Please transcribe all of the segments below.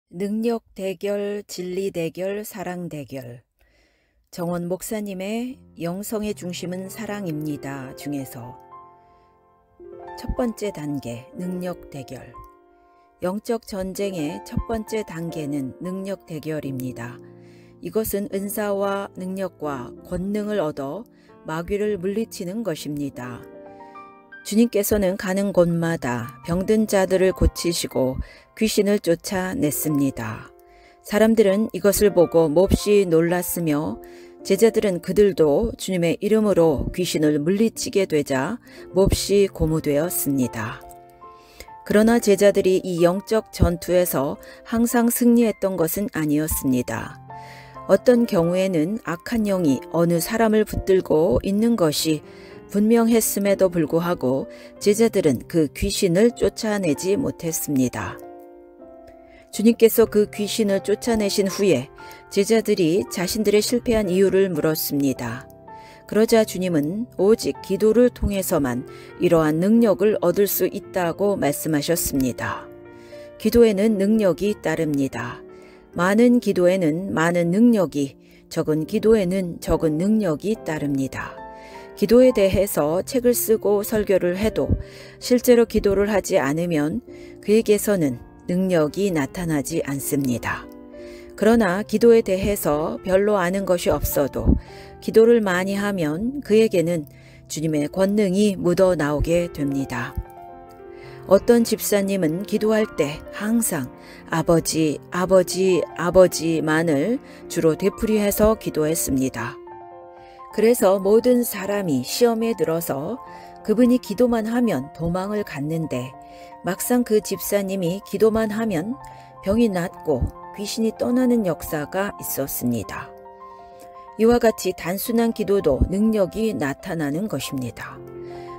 능력 대결, 진리 대결, 사랑 대결. 정원 목사님의 영성의 중심은 사랑입니다 중에서 첫 번째 단계, 능력 대결. 영적 전쟁의 첫 번째 단계는 능력 대결입니다. 이것은 은사와 능력과 권능을 얻어 마귀를 물리치는 것입니다. 주님께서는 가는 곳마다 병든 자들을 고치시고 귀신을 쫓아냈습니다. 사람들은 이것을 보고 몹시 놀랐으며 제자들은 그들도 주님의 이름으로 귀신을 물리치게 되자 몹시 고무되었습니다. 그러나 제자들이 이 영적 전투에서 항상 승리했던 것은 아니었습니다. 어떤 경우에는 악한 영이 어느 사람을 붙들고 있는 것이 분명했음에도 불구하고 제자들은 그 귀신을 쫓아내지 못했습니다. 주님께서 그 귀신을 쫓아내신 후에 제자들이 자신들의 실패한 이유를 물었습니다. 그러자 주님은 오직 기도를 통해서만 이러한 능력을 얻을 수 있다고 말씀하셨습니다. 기도에는 능력이 따릅니다. 많은 기도에는 많은 능력이, 적은 기도에는 적은 능력이 따릅니다. 기도에 대해서 책을 쓰고 설교를 해도 실제로 기도를 하지 않으면 그에게서는 능력이 나타나지 않습니다. 그러나 기도에 대해서 별로 아는 것이 없어도 기도를 많이 하면 그에게는 주님의 권능이 묻어나오게 됩니다. 어떤 집사님은 기도할 때 항상 아버지, 아버지, 아버지만을 주로 되풀이해서 기도했습니다. 그래서 모든 사람이 시험에 들어서 그분이 기도만 하면 도망을 갔는데 막상 그 집사님이 기도만 하면 병이 낫고 귀신이 떠나는 역사가 있었습니다. 이와 같이 단순한 기도도 능력이 나타나는 것입니다.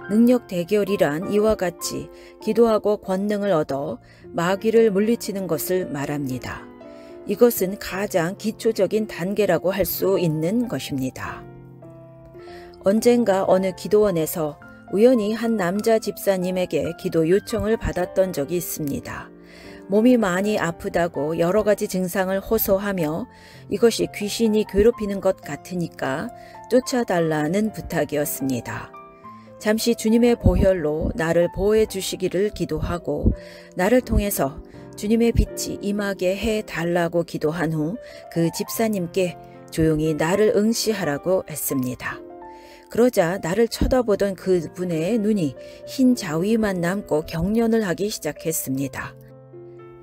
능력 대결이란 이와 같이 기도하고 권능을 얻어 마귀를 물리치는 것을 말합니다. 이것은 가장 기초적인 단계라고 할 수 있는 것입니다. 언젠가 어느 기도원에서 우연히 한 남자 집사님에게 기도 요청을 받았던 적이 있습니다. 몸이 많이 아프다고 여러 가지 증상을 호소하며 이것이 귀신이 괴롭히는 것 같으니까 쫓아달라는 부탁이었습니다. 잠시 주님의 보혈로 나를 보호해 주시기를 기도하고 나를 통해서 주님의 빛이 임하게 해달라고 기도한 후 그 집사님께 조용히 나를 응시하라고 했습니다. 그러자 나를 쳐다보던 그분의 눈이 흰 자위만 남고 경련을 하기 시작했습니다.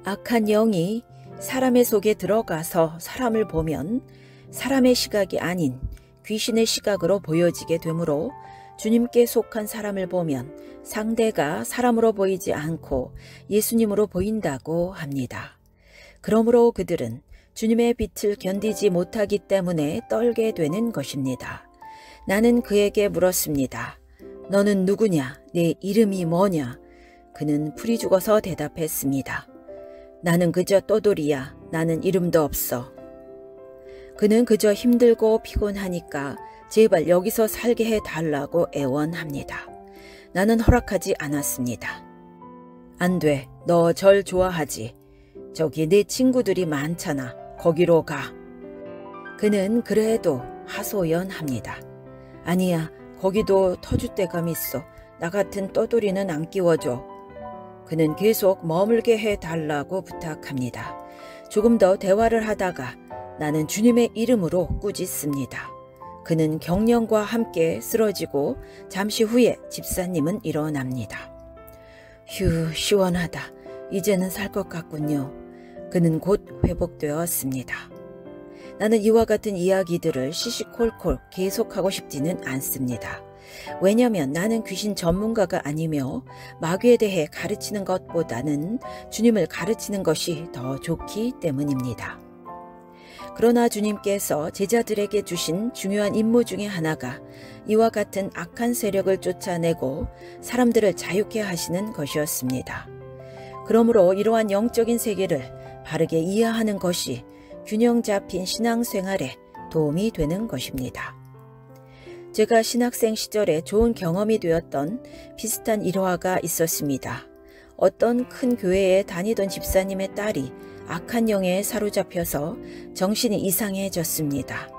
악한 영이 사람의 속에 들어가서 사람을 보면 사람의 시각이 아닌 귀신의 시각으로 보여지게 되므로 주님께 속한 사람을 보면 상대가 사람으로 보이지 않고 예수님으로 보인다고 합니다. 그러므로 그들은 주님의 빛을 견디지 못하기 때문에 떨게 되는 것입니다. 나는 그에게 물었습니다. 너는 누구냐? 내 이름이 뭐냐? 그는 풀이 죽어서 대답했습니다. 나는 그저 떠돌이야. 나는 이름도 없어. 그는 그저 힘들고 피곤하니까 제발 여기서 살게 해달라고 애원합니다. 나는 허락하지 않았습니다. 안 돼. 너 절 좋아하지? 저기 내 친구들이 많잖아. 거기로 가. 그는 그래도 하소연합니다. 아니야, 거기도 터줏대감 있어. 나 같은 떠돌이는 안 끼워줘. 그는 계속 머물게 해달라고 부탁합니다. 조금 더 대화를 하다가 나는 주님의 이름으로 꾸짖습니다. 그는 경련과 함께 쓰러지고 잠시 후에 집사님은 일어납니다. 휴, 시원하다. 이제는 살 것 같군요. 그는 곧 회복되었습니다. 나는 이와 같은 이야기들을 시시콜콜 계속하고 싶지는 않습니다. 왜냐하면 나는 귀신 전문가가 아니며 마귀에 대해 가르치는 것보다는 주님을 가르치는 것이 더 좋기 때문입니다. 그러나 주님께서 제자들에게 주신 중요한 임무 중에 하나가 이와 같은 악한 세력을 쫓아내고 사람들을 자유케 하시는 것이었습니다. 그러므로 이러한 영적인 세계를 바르게 이해하는 것이 균형 잡힌 신앙생활에 도움이 되는 것입니다. 제가 신학생 시절에 좋은 경험이 되었던 비슷한 일화가 있었습니다. 어떤 큰 교회에 다니던 집사님의 딸이 악한 영에 사로잡혀서 정신이 이상해졌습니다.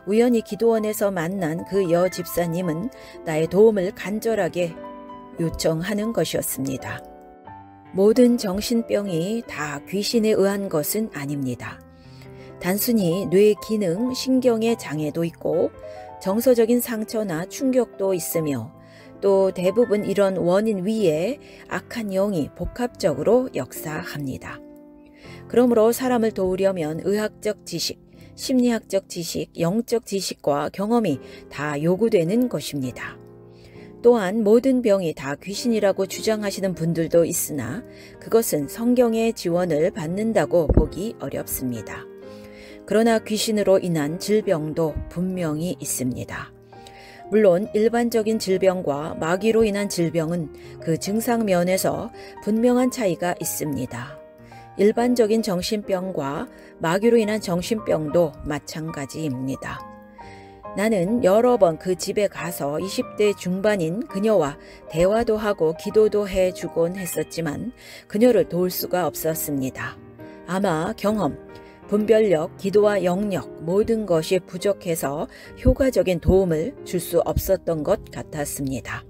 우연히 기도원에서 만난 그 여 집사님은 나의 도움을 간절하게 요청하는 것이었습니다. 모든 정신병이 다 귀신에 의한 것은 아닙니다. 단순히 뇌 기능, 신경의 장애도 있고 정서적인 상처나 충격도 있으며 또 대부분 이런 원인 위에 악한 영이 복합적으로 역사합니다. 그러므로 사람을 도우려면 의학적 지식, 심리학적 지식, 영적 지식과 경험이 다 요구되는 것입니다. 또한 모든 병이 다 귀신이라고 주장하시는 분들도 있으나 그것은 성경의 지원을 받는다고 보기 어렵습니다. 그러나 귀신으로 인한 질병도 분명히 있습니다. 물론 일반적인 질병과 마귀로 인한 질병은 그 증상 면에서 분명한 차이가 있습니다. 일반적인 정신병과 마귀로 인한 정신병도 마찬가지입니다. 나는 여러 번 그 집에 가서 20대 중반인 그녀와 대화도 하고 기도도 해주곤 했었지만 그녀를 도울 수가 없었습니다. 아마 경험, 분별력, 기도와 영역 모든 것이 부족해서 효과적인 도움을 줄 수 없었던 것 같았습니다.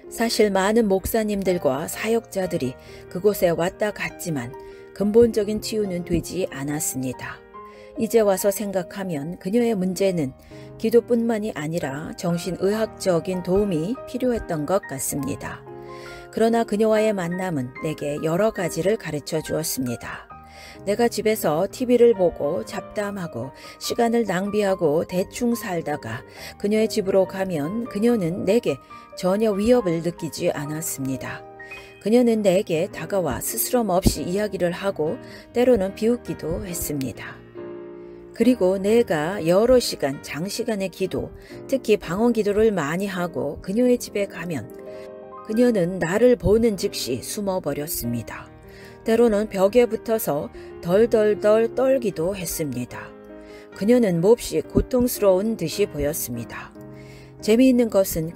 사실 많은 목사님들과 사역자들이 그곳에 왔다 갔지만 근본적인 치유는 되지 않았습니다. 이제 와서 생각하면 그녀의 문제는 기도뿐만이 아니라 정신의학적인 도움이 필요했던 것 같습니다. 그러나 그녀와의 만남은 내게 여러 가지를 가르쳐 주었습니다. 내가 집에서 TV를 보고 잡담하고 시간을 낭비하고 대충 살다가 그녀의 집으로 가면 그녀는 내게 전혀 위협을 느끼지 않았습니다. 그녀는 내게 다가와 스스럼 없이 이야기를 하고 때로는 비웃기도 했습니다. 그리고 내가 여러 시간, 장시간의 기도, 특히 방언 기도를 많이 하고 그녀의 집에 가면 그녀는 나를 보는 즉시 숨어버렸습니다. 때로는 벽에 붙어서 덜덜덜 떨기도 했습니다. 그녀는 몹시 고통스러운 듯이 보였습니다. 재미있는 것은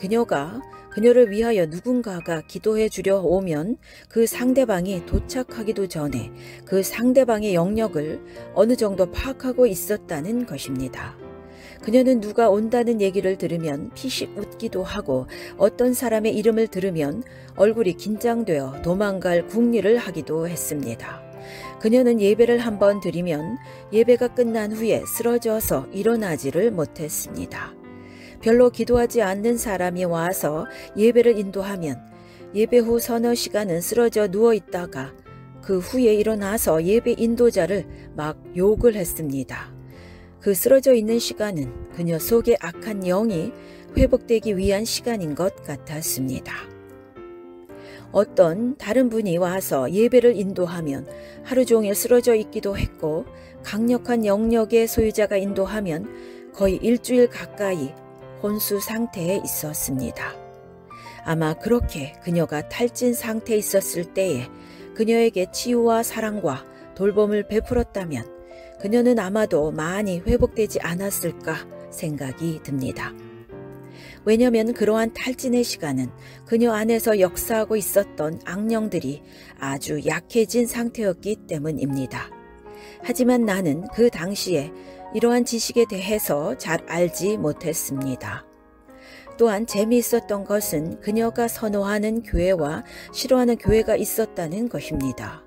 그녀를 위하여 누군가가 기도해 주려 오면 그 상대방이 도착하기도 전에 그 상대방의 영역을 어느 정도 파악하고 있었다는 것입니다. 그녀는 누가 온다는 얘기를 들으면 피식 웃기도 하고 어떤 사람의 이름을 들으면 얼굴이 긴장되어 도망갈 궁리를 하기도 했습니다. 그녀는 예배를 한번 드리면 예배가 끝난 후에 쓰러져서 일어나지를 못했습니다. 별로 기도하지 않는 사람이 와서 예배를 인도하면 예배 후 서너 시간은 쓰러져 누워 있다가 그 후에 일어나서 예배 인도자를 막 욕을 했습니다. 그 쓰러져 있는 시간은 그녀 속의 악한 영이 회복되기 위한 시간인 것 같았습니다. 어떤 다른 분이 와서 예배를 인도하면 하루 종일 쓰러져 있기도 했고 강력한 영역의 소유자가 인도하면 거의 일주일 가까이 혼수 상태에 있었습니다. 아마 그렇게 그녀가 탈진 상태에 있었을 때에 그녀에게 치유와 사랑과 돌봄을 베풀었다면 그녀는 아마도 많이 회복되지 않았을까 생각이 듭니다. 왜냐하면 그러한 탈진의 시간은 그녀 안에서 역사하고 있었던 악령들이 아주 약해진 상태였기 때문입니다. 하지만 나는 그 당시에 이러한 지식에 대해서 잘 알지 못했습니다. 또한 재미있었던 것은 그녀가 선호하는 교회와 싫어하는 교회가 있었다는 것입니다.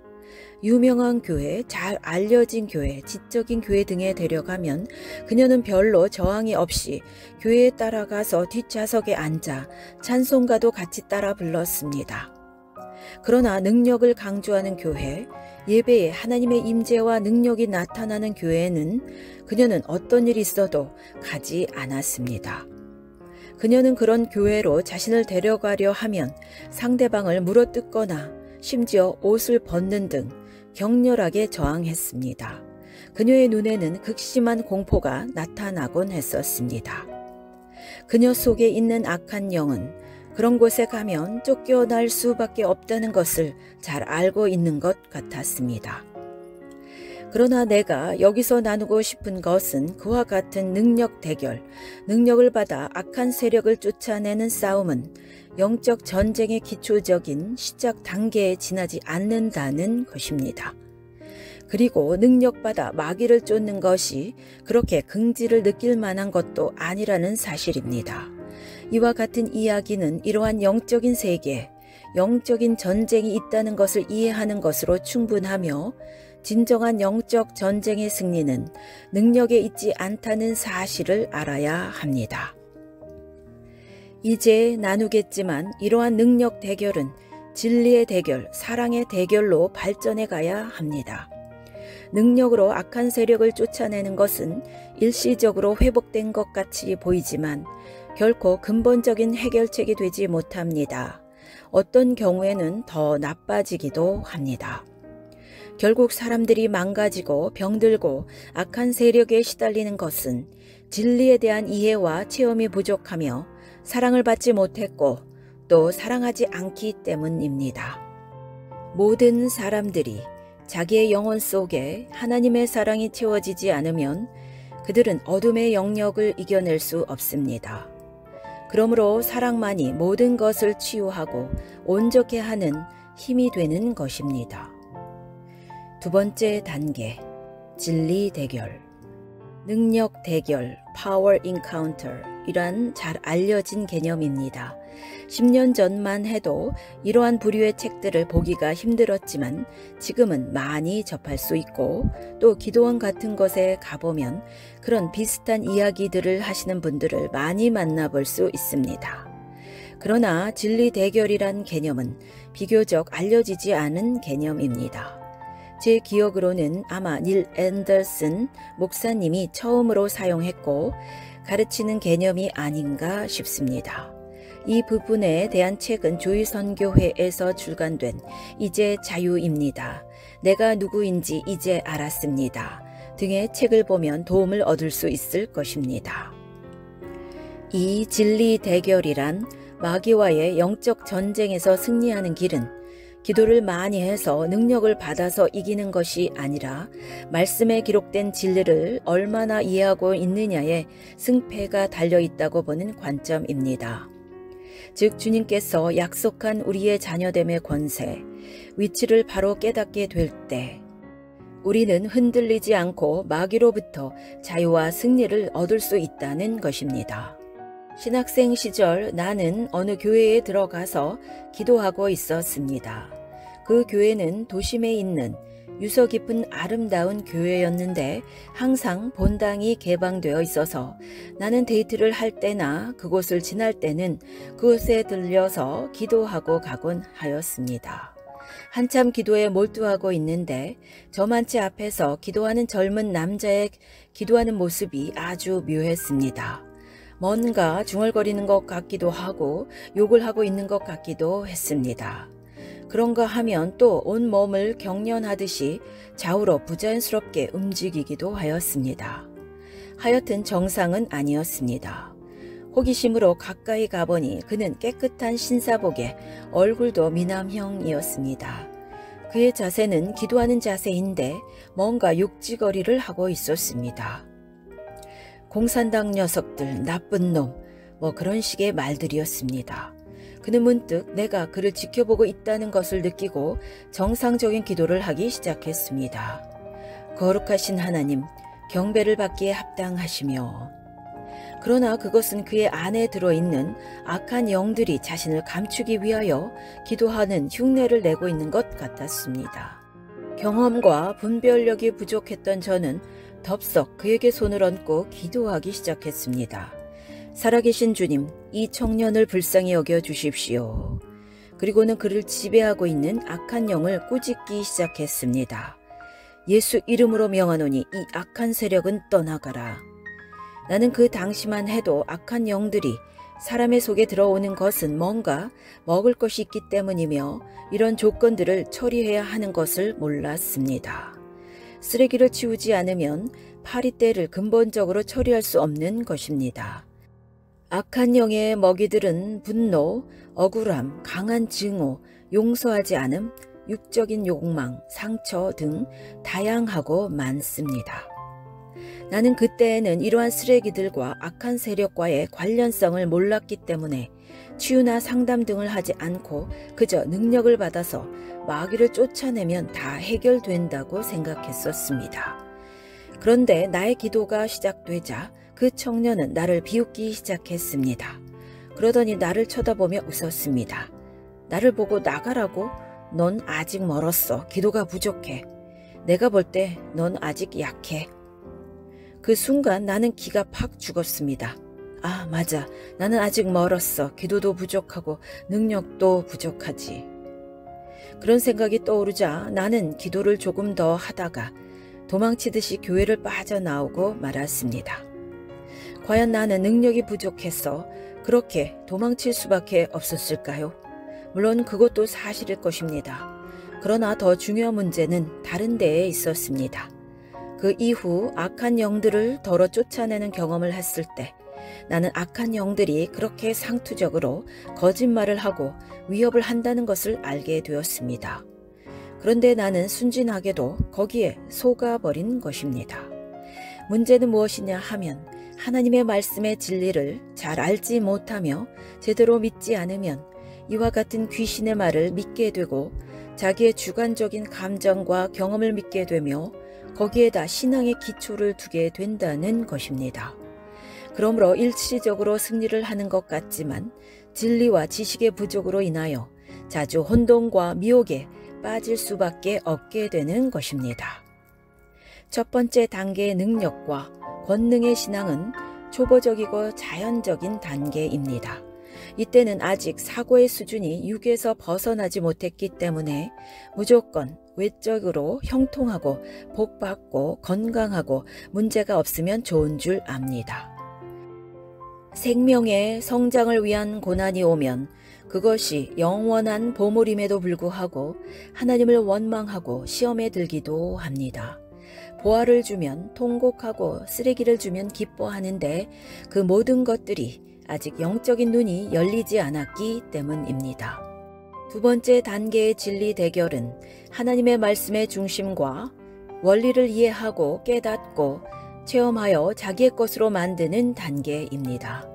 유명한 교회, 잘 알려진 교회, 지적인 교회 등에 데려가면 그녀는 별로 저항이 없이 교회에 따라가서 뒷좌석에 앉아 찬송가도 같이 따라 불렀습니다. 그러나 능력을 강조하는 교회, 예배에 하나님의 임재와 능력이 나타나는 교회에는 그녀는 어떤 일이 있어도 가지 않았습니다. 그녀는 그런 교회로 자신을 데려가려 하면 상대방을 물어뜯거나 심지어 옷을 벗는 등 격렬하게 저항했습니다. 그녀의 눈에는 극심한 공포가 나타나곤 했었습니다. 그녀 속에 있는 악한 영은 그런 곳에 가면 쫓겨날 수밖에 없다는 것을 잘 알고 있는 것 같았습니다. 그러나 내가 여기서 나누고 싶은 것은 그와 같은 능력 대결, 능력을 받아 악한 세력을 쫓아내는 싸움은 영적 전쟁의 기초적인 시작 단계에 지나지 않는다는 것입니다. 그리고 능력받아 마귀를 쫓는 것이 그렇게 긍지를 느낄 만한 것도 아니라는 사실입니다. 이와 같은 이야기는 이러한 영적인 세계, 영적인 전쟁이 있다는 것을 이해하는 것으로 충분하며 진정한 영적 전쟁의 승리는 능력에 있지 않다는 사실을 알아야 합니다. 이제 나누겠지만 이러한 능력 대결은 진리의 대결, 사랑의 대결로 발전해 가야 합니다. 능력으로 악한 세력을 쫓아내는 것은 일시적으로 회복된 것 같이 보이지만 결코 근본적인 해결책이 되지 못합니다. 어떤 경우에는 더 나빠지기도 합니다. 결국 사람들이 망가지고 병들고 악한 세력에 시달리는 것은 진리에 대한 이해와 체험이 부족하며 사랑을 받지 못했고 또 사랑하지 않기 때문입니다. 모든 사람들이 자기의 영혼 속에 하나님의 사랑이 채워지지 않으면 그들은 어둠의 영역을 이겨낼 수 없습니다. 그러므로 사랑만이 모든 것을 치유하고 온전케 하는 힘이 되는 것입니다. 두 번째 단계, 진리 대결. 능력 대결, power encounter 이란 잘 알려진 개념입니다. 10년 전만 해도 이러한 부류의 책들을 보기가 힘들었지만 지금은 많이 접할 수 있고 또 기도원 같은 곳에 가보면 그런 비슷한 이야기들을 하시는 분들을 많이 만나볼 수 있습니다. 그러나 진리 대결이란 개념은 비교적 알려지지 않은 개념입니다. 제 기억으로는 아마 닐 앤더슨 목사님이 처음으로 사용했고 가르치는 개념이 아닌가 싶습니다. 이 부분에 대한 책은 조이선교회에서 출간된 이제 자유입니다. 내가 누구인지 이제 알았습니다. 등의 책을 보면 도움을 얻을 수 있을 것입니다. 이 진리 대결이란 마귀와의 영적 전쟁에서 승리하는 길은 기도를 많이 해서 능력을 받아서 이기는 것이 아니라 말씀에 기록된 진리를 얼마나 이해하고 있느냐에 승패가 달려있다고 보는 관점입니다. 즉 주님께서 약속한 우리의 자녀됨의 권세, 위치를 바로 깨닫게 될 때 우리는 흔들리지 않고 마귀로부터 자유와 승리를 얻을 수 있다는 것입니다. 신학생 시절 나는 어느 교회에 들어가서 기도하고 있었습니다. 그 교회는 도심에 있는 유서 깊은 아름다운 교회였는데 항상 본당이 개방되어 있어서 나는 데이트를 할 때나 그곳을 지날 때는 그곳에 들려서 기도하고 가곤 하였습니다. 한참 기도에 몰두하고 있는데 저만치 앞에서 기도하는 젊은 남자의 기도하는 모습이 아주 묘했습니다. 뭔가 중얼거리는 것 같기도 하고 욕을 하고 있는 것 같기도 했습니다. 그런가 하면 또 온 몸을 경련하듯이 좌우로 부자연스럽게 움직이기도 하였습니다. 하여튼 정상은 아니었습니다. 호기심으로 가까이 가보니 그는 깨끗한 신사복에 얼굴도 미남형이었습니다. 그의 자세는 기도하는 자세인데 뭔가 욕지거리를 하고 있었습니다. 공산당 녀석들, 나쁜 놈, 뭐 그런 식의 말들이었습니다. 그는 문득 내가 그를 지켜보고 있다는 것을 느끼고 정상적인 기도를 하기 시작했습니다. 거룩하신 하나님, 경배를 받기에 합당하시며. 그러나 그것은 그의 안에 들어있는 악한 영들이 자신을 감추기 위하여 기도하는 흉내를 내고 있는 것 같았습니다. 경험과 분별력이 부족했던 저는 덥석 그에게 손을 얹고 기도하기 시작했습니다. 살아계신 주님, 이 청년을 불쌍히 여겨 주십시오. 그리고는 그를 지배하고 있는 악한 영을 꾸짖기 시작했습니다. 예수 이름으로 명하노니 이 악한 세력은 떠나가라. 나는 그 당시만 해도 악한 영들이 사람의 속에 들어오는 것은 뭔가 먹을 것이 있기 때문이며 이런 조건들을 처리해야 하는 것을 몰랐습니다. 쓰레기를 치우지 않으면 파리떼를 근본적으로 처리할 수 없는 것입니다. 악한 영의 먹이들은 분노, 억울함, 강한 증오, 용서하지 않음, 육적인 욕망, 상처 등 다양하고 많습니다. 나는 그때에는 이러한 쓰레기들과 악한 세력과의 관련성을 몰랐기 때문에 치유나 상담 등을 하지 않고 그저 능력을 받아서 마귀를 쫓아내면 다 해결된다고 생각했었습니다. 그런데 나의 기도가 시작되자 그 청년은 나를 비웃기 시작했습니다. 그러더니 나를 쳐다보며 웃었습니다. 나를 보고 나가라고? 넌 아직 멀었어. 기도가 부족해. 내가 볼 때 넌 아직 약해. 그 순간 나는 기가 팍 죽었습니다. 아, 맞아. 나는 아직 멀었어. 기도도 부족하고 능력도 부족하지. 그런 생각이 떠오르자 나는 기도를 조금 더 하다가 도망치듯이 교회를 빠져나오고 말았습니다. 과연 나는 능력이 부족해서 그렇게 도망칠 수밖에 없었을까요? 물론 그것도 사실일 것입니다. 그러나 더 중요한 문제는 다른 데에 있었습니다. 그 이후 악한 영들을 덜어 쫓아내는 경험을 했을 때 나는 악한 영들이 그렇게 상투적으로 거짓말을 하고 위협을 한다는 것을 알게 되었습니다. 그런데 나는 순진하게도 거기에 속아버린 것입니다. 문제는 무엇이냐 하면 하나님의 말씀의 진리를 잘 알지 못하며 제대로 믿지 않으면 이와 같은 귀신의 말을 믿게 되고 자기의 주관적인 감정과 경험을 믿게 되며 거기에다 신앙의 기초를 두게 된다는 것입니다. 그러므로 일시적으로 승리를 하는 것 같지만 진리와 지식의 부족으로 인하여 자주 혼돈과 미혹에 빠질 수밖에 없게 되는 것입니다. 첫 번째 단계의 능력과 권능의 신앙은 초보적이고 자연적인 단계입니다. 이때는 아직 사고의 수준이 육에서 벗어나지 못했기 때문에 무조건 외적으로 형통하고 복받고 건강하고 문제가 없으면 좋은 줄 압니다. 생명의 성장을 위한 고난이 오면 그것이 영원한 보물임에도 불구하고 하나님을 원망하고 시험에 들기도 합니다. 보화를 주면 통곡하고 쓰레기를 주면 기뻐하는데 그 모든 것들이 아직 영적인 눈이 열리지 않았기 때문입니다. 두 번째 단계의 진리 대결은 하나님의 말씀의 중심과 원리를 이해하고 깨닫고 체험하여 자기의 것으로 만드는 단계입니다.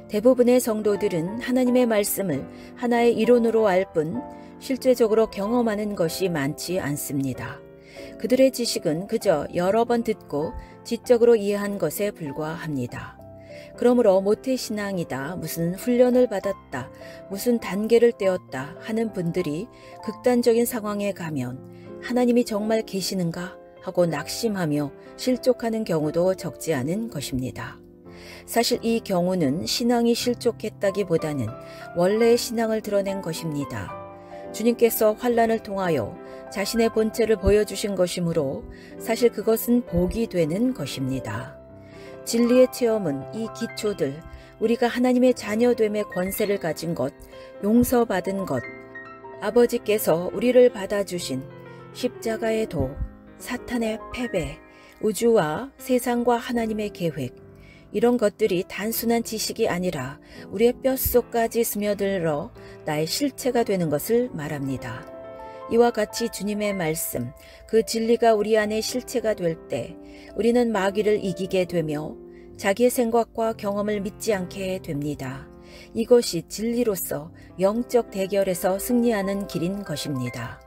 대부분의 성도들은 하나님의 말씀을 하나의 이론으로 알 뿐 실제적으로 경험하는 것이 많지 않습니다. 그들의 지식은 그저 여러 번 듣고 지적으로 이해한 것에 불과합니다. 그러므로 모태신앙이다, 무슨 훈련을 받았다, 무슨 단계를 떼었다 하는 분들이 극단적인 상황에 가면 하나님이 정말 계시는가 하고 낙심하며 실족하는 경우도 적지 않은 것입니다. 사실 이 경우는 신앙이 실족했다기보다는 원래의 신앙을 드러낸 것입니다. 주님께서 환난을 통하여 자신의 본체를 보여주신 것이므로 사실 그것은 복이 되는 것입니다. 진리의 체험은 이 기초들, 우리가 하나님의 자녀됨의 권세를 가진 것, 용서받은 것, 아버지께서 우리를 받아주신 십자가의 도, 사탄의 패배, 우주와 세상과 하나님의 계획, 이런 것들이 단순한 지식이 아니라 우리의 뼛속까지 스며들어 나의 실체가 되는 것을 말합니다. 이와 같이 주님의 말씀, 그 진리가 우리 안에 실체가 될 때 우리는 마귀를 이기게 되며 자기의 생각과 경험을 믿지 않게 됩니다. 이것이 진리로서 영적 대결에서 승리하는 길인 것입니다.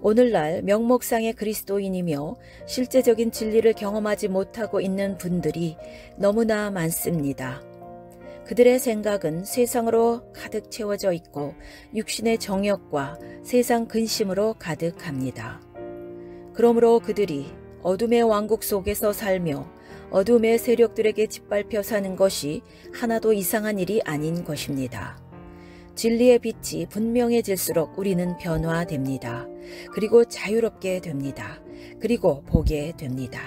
오늘날 명목상의 그리스도인이며 실제적인 진리를 경험하지 못하고 있는 분들이 너무나 많습니다. 그들의 생각은 세상으로 가득 채워져 있고 육신의 정욕과 세상 근심으로 가득합니다. 그러므로 그들이 어둠의 왕국 속에서 살며 어둠의 세력들에게 짓밟혀 사는 것이 하나도 이상한 일이 아닌 것입니다. 진리의 빛이 분명해질수록 우리는 변화됩니다. 그리고 자유롭게 됩니다. 그리고 보게 됩니다.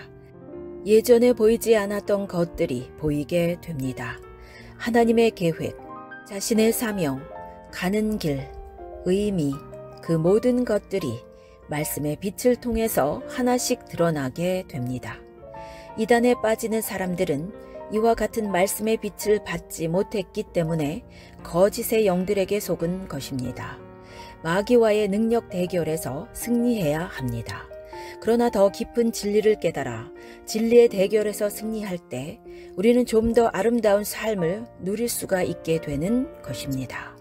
예전에 보이지 않았던 것들이 보이게 됩니다. 하나님의 계획, 자신의 사명, 가는 길, 의미, 그 모든 것들이 말씀의 빛을 통해서 하나씩 드러나게 됩니다. 이단에 빠지는 사람들은 이와 같은 말씀의 빛을 받지 못했기 때문에 거짓의 영들에게 속은 것입니다. 마귀와의 능력 대결에서 승리해야 합니다. 그러나 더 깊은 진리를 깨달아 진리의 대결에서 승리할 때 우리는 좀 더 아름다운 삶을 누릴 수가 있게 되는 것입니다.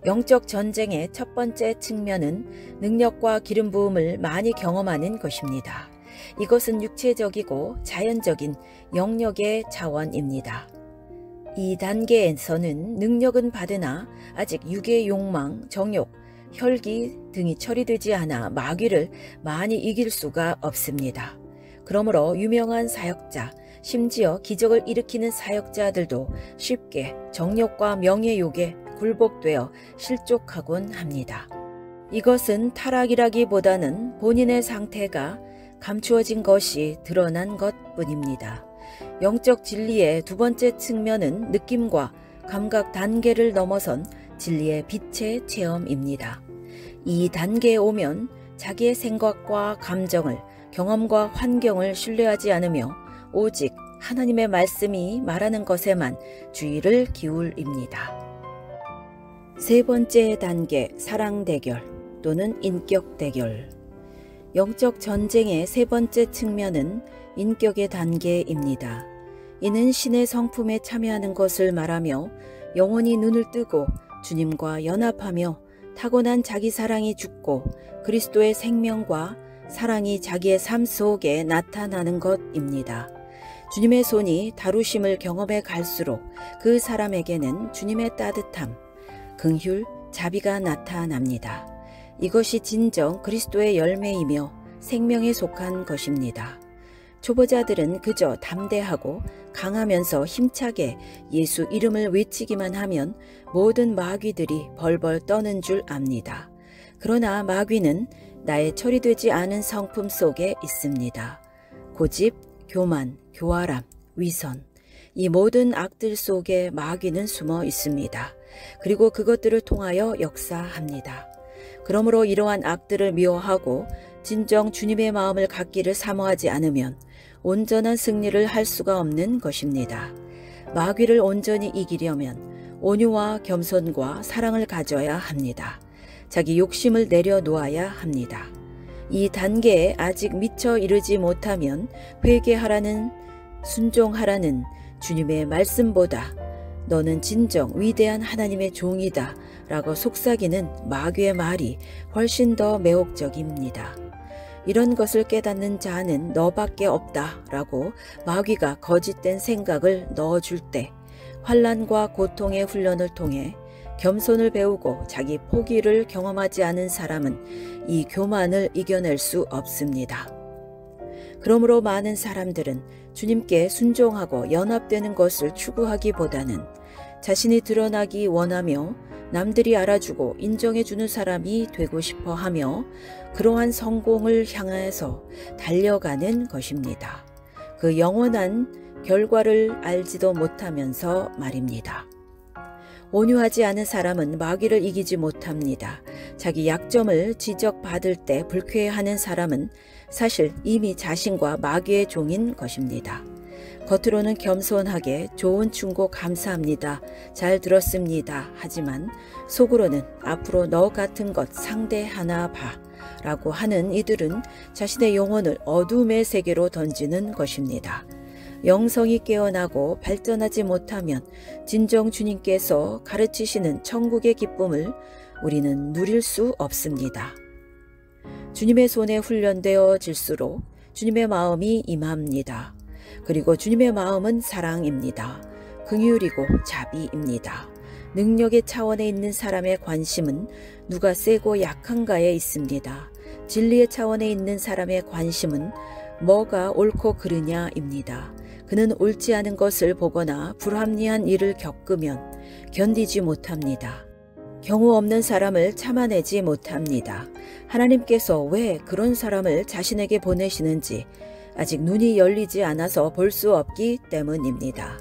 영적 전쟁의 첫 번째 측면은 능력과 기름 부음을 많이 경험하는 것입니다. 이것은 육체적이고 자연적인 영역의 차원입니다. 이 단계에서는 능력은 받으나 아직 육의 욕망, 정욕, 혈기 등이 처리되지 않아 마귀를 많이 이길 수가 없습니다. 그러므로 유명한 사역자, 심지어 기적을 일으키는 사역자들도 쉽게 정욕과 명예욕에 굴복되어 실족하곤 합니다. 이것은 타락이라기보다는 본인의 상태가 감추어진 것이 드러난 것뿐입니다. 영적 진리의 두 번째 측면은 느낌과 감각 단계를 넘어선 진리의 빛의 체험입니다. 이 단계에 오면 자기의 생각과 감정을, 경험과 환경을 신뢰하지 않으며 오직 하나님의 말씀이 말하는 것에만 주의를 기울입니다. 세 번째 단계, 사랑 대결 또는 인격 대결. 영적 전쟁의 세 번째 측면은 인격의 단계입니다. 이는 신의 성품에 참여하는 것을 말하며 영원히 눈을 뜨고 주님과 연합하며 타고난 자기 사랑이 죽고 그리스도의 생명과 사랑이 자기의 삶 속에 나타나는 것입니다. 주님의 손이 다루심을 경험해 갈수록 그 사람에게는 주님의 따뜻함, 긍휼, 자비가 나타납니다. 이것이 진정 그리스도의 열매이며 생명에 속한 것입니다. 초보자들은 그저 담대하고 강하면서 힘차게 예수 이름을 외치기만 하면 모든 마귀들이 벌벌 떠는 줄 압니다. 그러나 마귀는 나의 처리되지 않은 성품 속에 있습니다. 고집, 교만, 교활함, 위선, 이 모든 악들 속에 마귀는 숨어 있습니다. 그리고 그것들을 통하여 역사합니다. 그러므로 이러한 악들을 미워하고 진정 주님의 마음을 갖기를 사모하지 않으면 온전한 승리를 할 수가 없는 것입니다. 마귀를 온전히 이기려면 온유와 겸손과 사랑을 가져야 합니다. 자기 욕심을 내려놓아야 합니다. 이 단계에 아직 미처 이르지 못하면 회개하라는, 순종하라는 주님의 말씀보다 너는 진정 위대한 하나님의 종이다 라고 속삭이는 마귀의 말이 훨씬 더 매혹적입니다. 이런 것을 깨닫는 자는 너밖에 없다 라고 마귀가 거짓된 생각을 넣어줄 때 환난과 고통의 훈련을 통해 겸손을 배우고 자기 포기를 경험하지 않은 사람은 이 교만을 이겨낼 수 없습니다. 그러므로 많은 사람들은 주님께 순종하고 연합되는 것을 추구하기보다는 자신이 드러나기 원하며 남들이 알아주고 인정해주는 사람이 되고 싶어 하며 그러한 성공을 향해서 달려가는 것입니다. 그 영원한 결과를 알지도 못하면서 말입니다. 온유하지 않은 사람은 마귀를 이기지 못합니다. 자기 약점을 지적받을 때 불쾌해하는 사람은 사실 이미 자신과 마귀의 종인 것입니다. 겉으로는 겸손하게 좋은 충고 감사합니다. 잘 들었습니다. 하지만 속으로는 앞으로 너 같은 것 상대하나 봐 라고 하는 이들은 자신의 영혼을 어둠의 세계로 던지는 것입니다. 영성이 깨어나고 발전하지 못하면 진정 주님께서 가르치시는 천국의 기쁨을 우리는 누릴 수 없습니다. 주님의 손에 훈련되어질수록 주님의 마음이 임합니다. 그리고 주님의 마음은 사랑입니다. 긍휼이고 자비입니다. 능력의 차원에 있는 사람의 관심은 누가 세고 약한가에 있습니다. 진리의 차원에 있는 사람의 관심은 뭐가 옳고 그르냐입니다. 그는 옳지 않은 것을 보거나 불합리한 일을 겪으면 견디지 못합니다. 경우 없는 사람을 참아내지 못합니다. 하나님께서 왜 그런 사람을 자신에게 보내시는지 아직 눈이 열리지 않아서 볼 수 없기 때문입니다.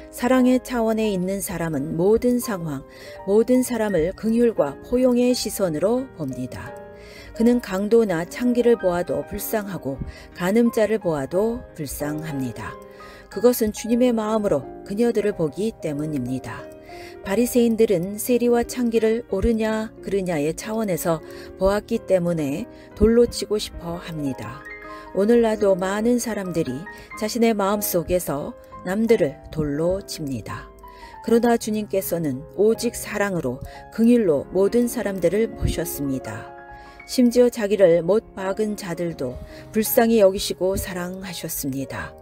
사랑의 차원에 있는 사람은 모든 상황, 모든 사람을 긍휼과 포용의 시선으로 봅니다. 그는 강도나 창기를 보아도 불쌍하고 간음자를 보아도 불쌍합니다. 그것은 주님의 마음으로 그녀들을 보기 때문입니다. 바리새인들은 세리와 창기를 옳으냐 그르냐의 차원에서 보았기 때문에 돌로 치고 싶어 합니다. 오늘날도 많은 사람들이 자신의 마음속에서 남들을 돌로 칩니다. 그러나 주님께서는 오직 사랑으로 긍휼로 모든 사람들을 보셨습니다. 심지어 자기를 못 박은 자들도 불쌍히 여기시고 사랑하셨습니다.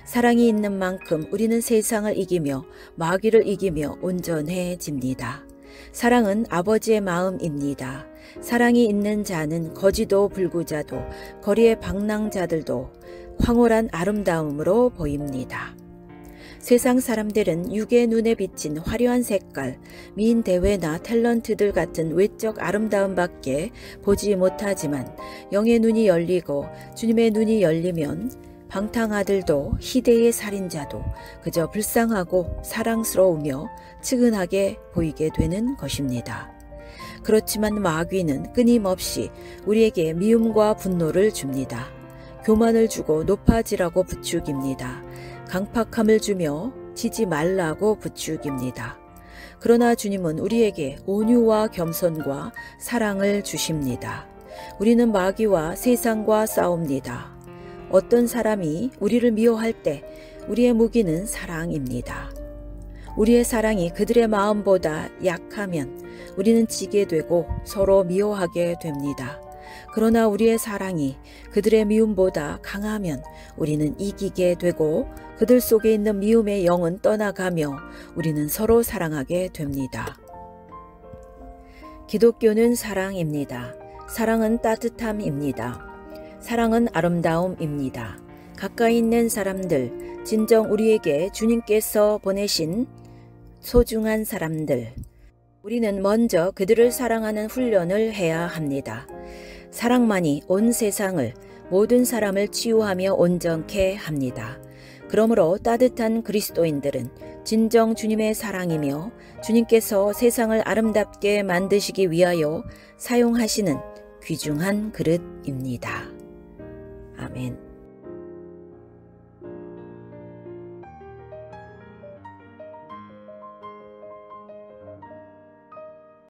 사랑이 있는 만큼 우리는 세상을 이기며 마귀를 이기며 온전해집니다. 사랑은 아버지의 마음입니다. 사랑이 있는 자는 거지도 불구자도 거리의 방랑자들도 황홀한 아름다움으로 보입니다. 세상 사람들은 육의 눈에 비친 화려한 색깔, 미인 대회나 탤런트들 같은 외적 아름다움밖에 보지 못하지만 영의 눈이 열리고 주님의 눈이 열리면 방탕아들도 희대의 살인자도 그저 불쌍하고 사랑스러우며 측은하게 보이게 되는 것입니다. 그렇지만 마귀는 끊임없이 우리에게 미움과 분노를 줍니다. 교만을 주고 높아지라고 부추깁니다. 강팍함을 주며 지지 말라고 부추깁니다. 그러나 주님은 우리에게 온유와 겸손과 사랑을 주십니다. 우리는 마귀와 세상과 싸웁니다. 어떤 사람이 우리를 미워할 때 우리의 무기는 사랑입니다. 우리의 사랑이 그들의 마음보다 약하면 우리는 지게 되고 서로 미워하게 됩니다. 그러나 우리의 사랑이 그들의 미움보다 강하면 우리는 이기게 되고 그들 속에 있는 미움의 영은 떠나가며 우리는 서로 사랑하게 됩니다. 기독교는 사랑입니다. 사랑은 따뜻함입니다. 사랑은 아름다움입니다. 가까이 있는 사람들, 진정 우리에게 주님께서 보내신 소중한 사람들, 우리는 먼저 그들을 사랑하는 훈련을 해야 합니다. 사랑만이 온 세상을, 모든 사람을 치유하며 온전케 합니다. 그러므로 따뜻한 그리스도인들은 진정 주님의 사랑이며 주님께서 세상을 아름답게 만드시기 위하여 사용하시는 귀중한 그릇입니다. 아멘.